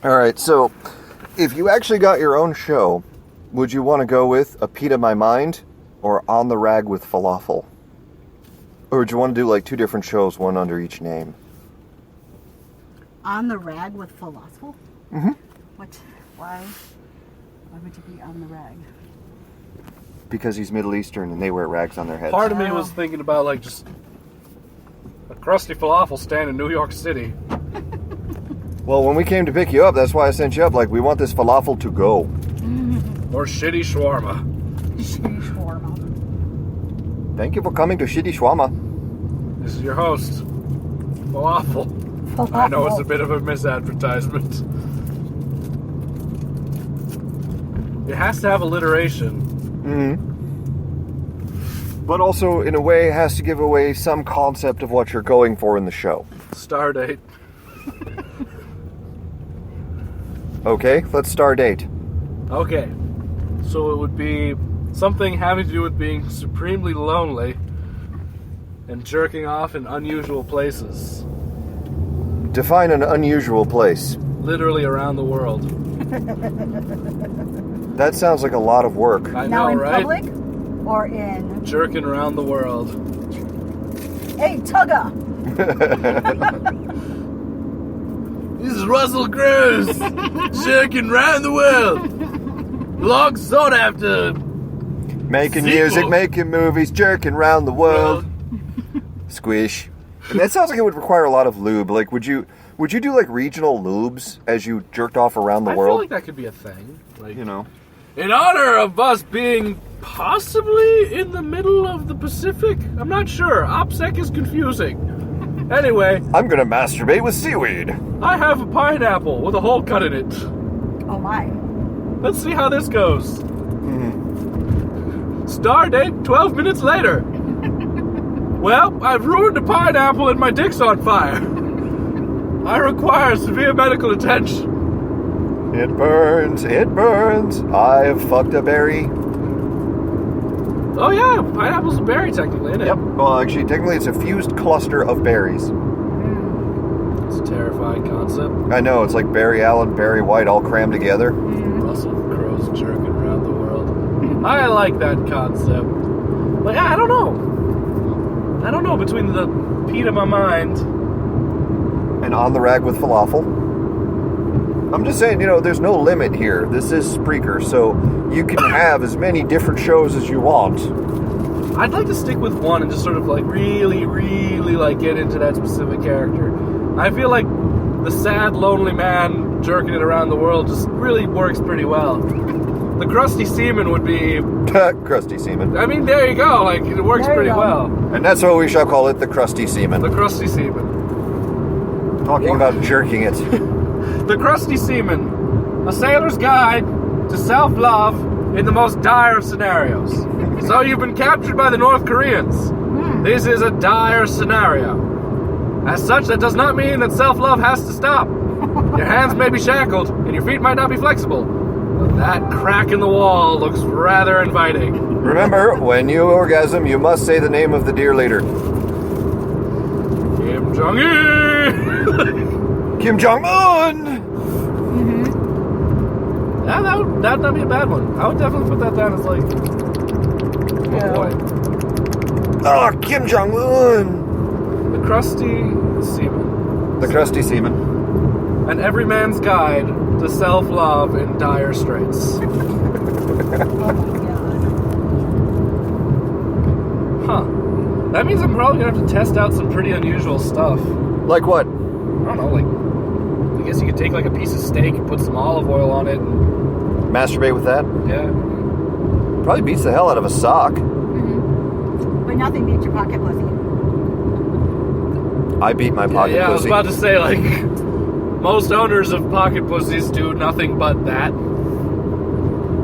Alright, so if you actually got your own show, would you want to go with A Pita My Mind or On the Rag with Falafel? Or would you want to do like two different shows, one under each name? On the Rag with Falafel? Mm-hmm. Why would you be on the rag? Because he's Middle Eastern and they wear rags on their heads. Part of me was thinking about like just a crusty falafel stand in New York City. Well, when we came to pick you up, that's why I sent you up. Like, we want this falafel to go. Or shitty shawarma. Shitty shawarma. Thank you for coming to Shitty Shawarma. This is your host, Falafel. I know it's a bit of a misadvertisement. It has to have alliteration. Mm-hmm. But also, in a way, it has to give away some concept of what you're going for in the show. Star date. Okay, let's start date. Okay. So it would be something having to do with being supremely lonely and jerking off in unusual places. Define an unusual place. Literally around the world. That sounds like a lot of work. I Now know, in right? public or in... Jerking around the world. Hey, Tugga! This is Russell Cruz, jerking around the world. Long sought after. Making Sequel. music, making movies, jerking around the world. Squish. And that sounds like it would require a lot of lube. Like, would you do like regional lubes as you jerked off around the I world? feel like that could be a thing. Like, You know. in honor of us being possibly in the middle of the Pacific? I'm not sure. OPSEC is confusing. Anyway, I'm gonna masturbate with seaweed. I have a pineapple with a hole cut in it. Oh my. Let's see how this goes. Mm-hmm. Star date 12 minutes later. Well, I've ruined a pineapple and my dick's on fire. I require severe medical attention. It burns, it burns. I have fucked a berry. Oh yeah, pineapple's a berry technically, isn't it? Yep. Well, actually, technically, it's a fused cluster of berries. It's a terrifying concept. I know, it's like Barry Allen, Barry White all crammed together. Russell Crowe's jerking around the world. I like that concept. But yeah, I don't know between the Pita My Mind. And On the Rag with Falafel. I'm just saying, there's no limit here. This is Spreaker, so you can have as many different shows as you want. I'd like to stick with one and just sort of like really, really like get into that specific character. I feel like the sad, lonely man jerking it around the world just really works pretty well. The crusty seaman would be... Crusty Seaman. I mean, there you go. Like, it works There you pretty go. well. And that's what we shall call it, the Crusty Seaman. The crusty seaman. Talking about jerking it. The Crusty Seaman, a sailor's guide to self-love in the most dire of scenarios. So you've been captured by the North Koreans. This is a dire scenario. As such, that does not mean that self-love has to stop. Your hands may be shackled, and your feet might not be flexible. But that crack in the wall looks rather inviting. Remember, when you orgasm, you must say the name of the dear leader. Kim Jong-un! Kim Jong-un! Yeah, that'd not be a bad one. I would definitely put that down as like... Oh boy. Oh, Kim Jong-un! The Crusty Seaman. The Crusty Seaman. An everyman's guide to self-love in dire straits. Oh my god. Huh. That means I'm probably gonna have to test out some pretty unusual stuff. Like what? I don't know, like... I guess you could take like a piece of steak and put some olive oil on it and... Masturbate with that? Yeah. Probably beats the hell out of a sock. But nothing beats your pocket pussy. I beat my pocket Yeah, I was pussy. about to say, like... Most owners of pocket pussies do nothing but that.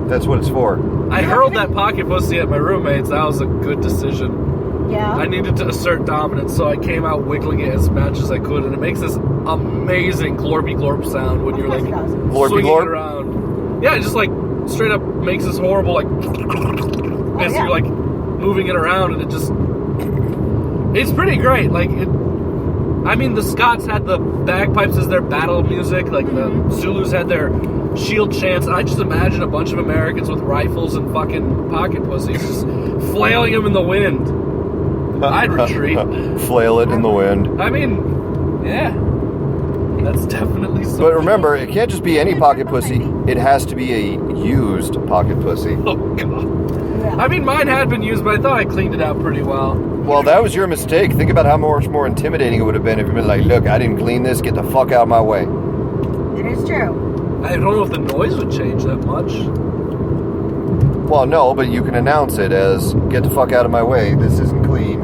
That's what it's for. I hurled that pocket pussy at my roommates. That was a good decision. Yeah. I needed to assert dominance, so I came out wiggling it as much as I could, and it makes this amazing glorpy glorp sound when you're like Glorpy swinging glorp? it around. Yeah, it just like straight up makes this horrible like as yeah. you're like moving it around, and it just it's pretty great. Like I mean, the Scots had the bagpipes as their battle music, like the Zulus had their shield chants, and I just imagine a bunch of Americans with rifles and fucking pocket pussies just flailing them in the wind. I'd retreat. Flail it in the wind. I mean, yeah. That's definitely something. But remember, it can't just be any pocket pussy. It has to be a used pocket pussy. Oh, God. I mean, mine had been used, but I thought I cleaned it out pretty well. Well, that was your mistake. Think about how much more intimidating it would have been if you'd been like, look, I didn't clean this. Get the fuck out of my way. It is true. I don't know if the noise would change that much. Well, no, but you can announce it as, get the fuck out of my way. This isn't clean.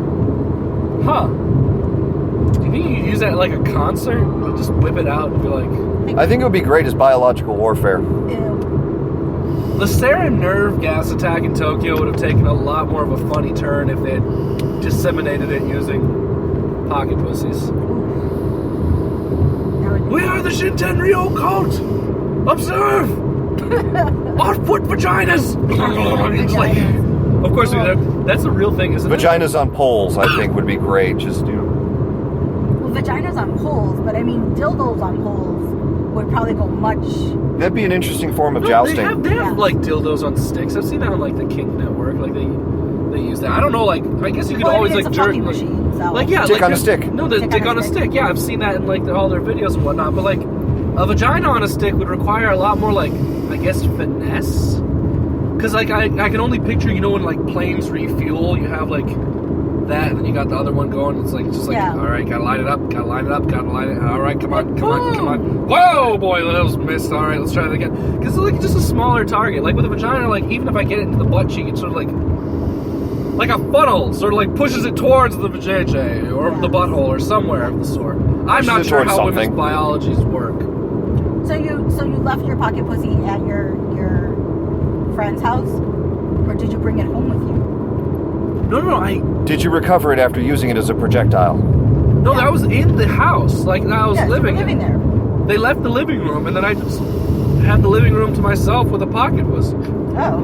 Huh. Do you think you could use that at like a concert? Or just whip it out and be like... I think it would be great as biological warfare. Ew. The sarin nerve gas attack in Tokyo would have taken a lot more of a funny turn if they had disseminated it using pocket pussies. We are the Shintenryo cult! Observe! Our foot vaginas! It's like... Of course, that's the real thing, isn't it? Vaginas on poles, I think, would be great. Just, you know. Well, vaginas on poles, but I mean, dildos on poles would probably go much... That'd be an interesting form of No, jousting. They have like dildos on sticks. I've seen that on like the Kink Network. Like they use that. I don't know. Like I guess you could always it's like a jerk. fucking machine, so. Like yeah, Dick like on a stick. No, the dick on a stick. Yeah, I've seen that in like all their videos and whatnot. But like a vagina on a stick would require a lot more like I guess finesse. Because like I can only picture when like planes refuel, you have like that, and then you got the other one going. It's like just like all right, gotta line it up, gotta line it up, gotta line it. All right, come on. Whoa, boy, that was missed. All right, let's try that again. Because it's like just a smaller target. Like with a vagina, like even if I get it into the butt cheek, it's sort of like a funnel, sort of like pushes it towards the vajayjay or the butthole or somewhere of the sort. I'm not sure how women's biologies work. So you left your pocket pussy at your friend's house, or did you bring it home with you? No, Did you recover it after using it as a projectile? No, that was in the house. Like I was living there. They left the living room, and then I just had the living room to myself with a pocket pussy. Oh,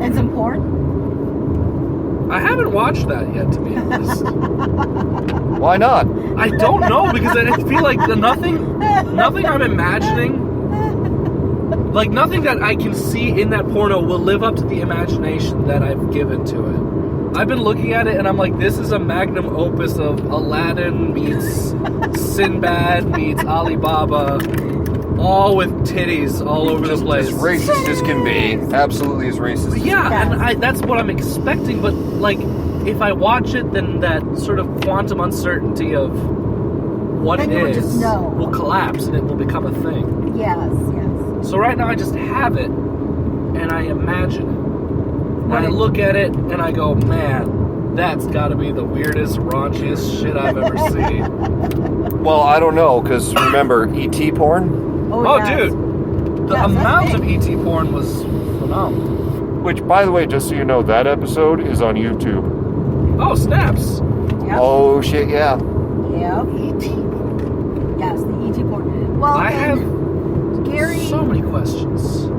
and some porn? I haven't watched that yet, to be honest. Why not? I don't know, because I feel like nothing I'm imagining, like nothing that I can see in that porno will live up to the imagination that I've given to it. I've been looking at it and I'm like, this is a magnum opus of Aladdin meets Sinbad meets Alibaba, all with titties all over the place. As racist as can be. Absolutely as racist. Yeah, and that's what I'm expecting, but like, if I watch it, then that sort of quantum uncertainty of what it is will collapse and it will become a thing. Yes. So right now I just have it and I imagine it. And I look at it and I go, man, that's got to be the weirdest, raunchiest shit I've ever seen. Well, I don't know, because remember E.T. porn? Oh, yes. Dude. The amount of E.T. porn was phenomenal. Which, by the way, just so you know, that episode is on YouTube. Oh, snaps. Yep. Oh, shit, yeah. Yep. E.T. porn. Yes, the E.T. porn. Well, I have Gary, so many questions.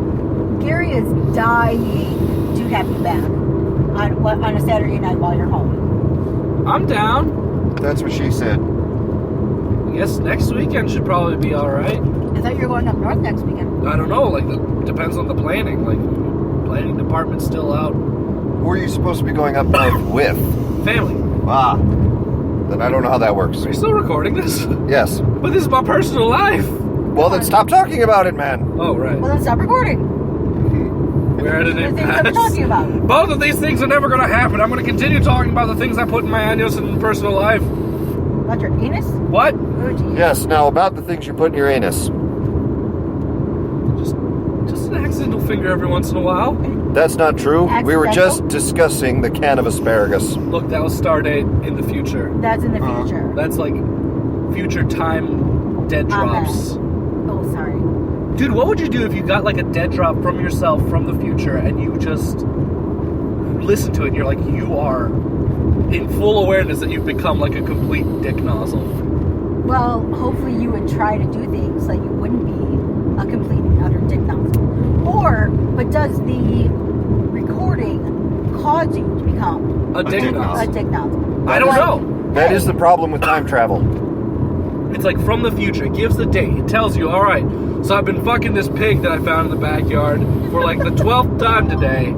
Gary is dying to have you back on a Saturday night while you're home. I'm down. That's what she said. I guess next weekend should probably be alright. I thought you were going up north next weekend. I don't know, like, it depends on the planning. Like, planning department's still out. Who are you supposed to be going up north with? Family. Ah. Then I don't know how that works. Are you still recording this? Yes. But this is my personal life. Well, then stop talking about it, man. Oh, right. Well, then stop recording. We're at an impasse. What are talking about? Both of these things are never going to happen. I'm going to continue talking about the things I put in my anus and personal life. About your anus? What? Oh, geez. Yes, now about the things you put in your anus. Just an accidental finger every once in a while. That's not true. Accidental? We were just discussing the can of asparagus. Look, that was Stardate in the future. That's in the future. That's like future time dead drops. Oh, sorry. Dude, what would you do if you got like a dead drop from yourself from the future and you just listen to it and you're like, you are in full awareness that you've become like a complete dick nozzle? Well, hopefully you would try to do things like you wouldn't be a complete and utter dick nozzle. But does the recording cause you to become a dick nozzle? A dick nozzle. I don't know. That is the problem with time travel. It's like from the future. It gives the date. It tells you, all right, so I've been fucking this pig that I found in the backyard for like the 12th time today.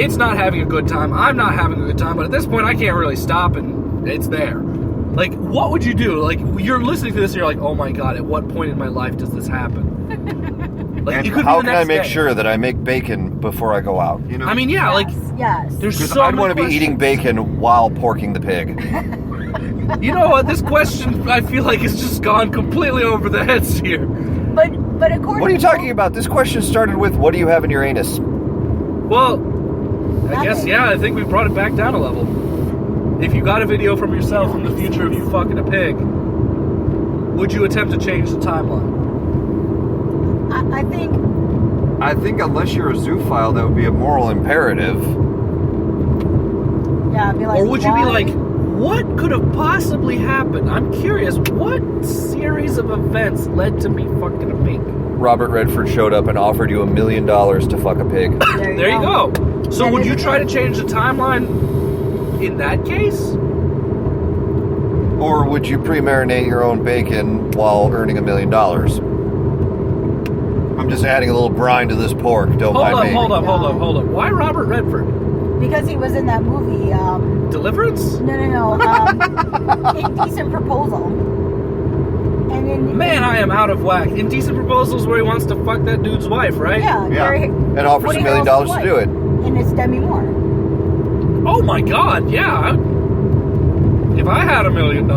It's not having a good time. I'm not having a good time. But at this point, I can't really stop, and it's there. Like, what would you do? Like, you're listening to this, and you're like, oh my god, at what point in my life does this happen? Like, And it could how be the can I next make day. sure that I make bacon before I go out? You know, I mean, yeah, like, Yes. there's because so I'd many want to be questions. eating bacon while porking the pig. You know what? This question, I feel like, has just gone completely over the heads here. But according What are you talking about? This question started with, what do you have in your anus? Well, I guess, Nothing. yeah, I think we brought it back down a level. If you got a video from yourself from the future of you fucking a pig, would you attempt to change the timeline? I think unless you're a zoophile, that would be a moral imperative. yeah, I'd be like, Or would you be why? like, what could have possibly happened? I'm curious, what series of events led to me fucking a pig? Robert Redford showed up and offered you $1 million to fuck a pig. There you go. So That would is you a try to thing. change the timeline in that case? Or would you pre-marinate your own bacon while earning $1 million? I'm just adding a little brine to this pork. Don't mind me. Hold up. Why Robert Redford? Because he was in that movie. Deliverance? No. Indecent Proposal. And in Man, I am out of whack. Indecent Proposals where he wants to fuck that dude's wife, right? Yeah. Yeah, and offers Woody $1 million Harrelson's to do it. wife. And it's Demi Moore. Oh my god, yeah. If I had $1 million,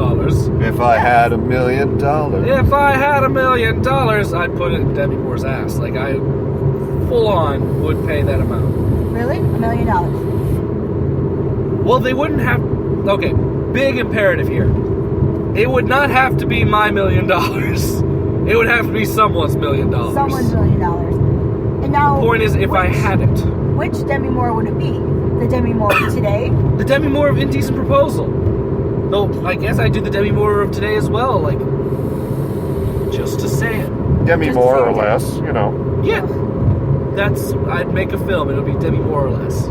If I had $1 million. if I had $1 million, I'd put it in Demi Moore's ass. Like, I full on would pay that amount. Really? $1 million. Well, they wouldn't have. Okay, big imperative here. It would not have to be my $1 million. It would have to be someone's $1 million. Someone's $1 million. And now, Point is, if I had it. which Demi Moore would it be? The Demi Moore of today? The Demi Moore of Indecent Proposal. Though, I guess I do the Demi Moore of today as well, like, just to say it. Demi Just more say or it. less, you know. Yeah. I'd make a film, it'll be Demi More or less.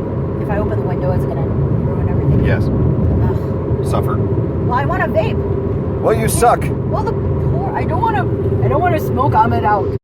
If I open the window, it's gonna ruin everything. Yes. Ugh. Suffer. Well, I want a vape. Well, you suck. Well, I don't want to smoke. I'm it out.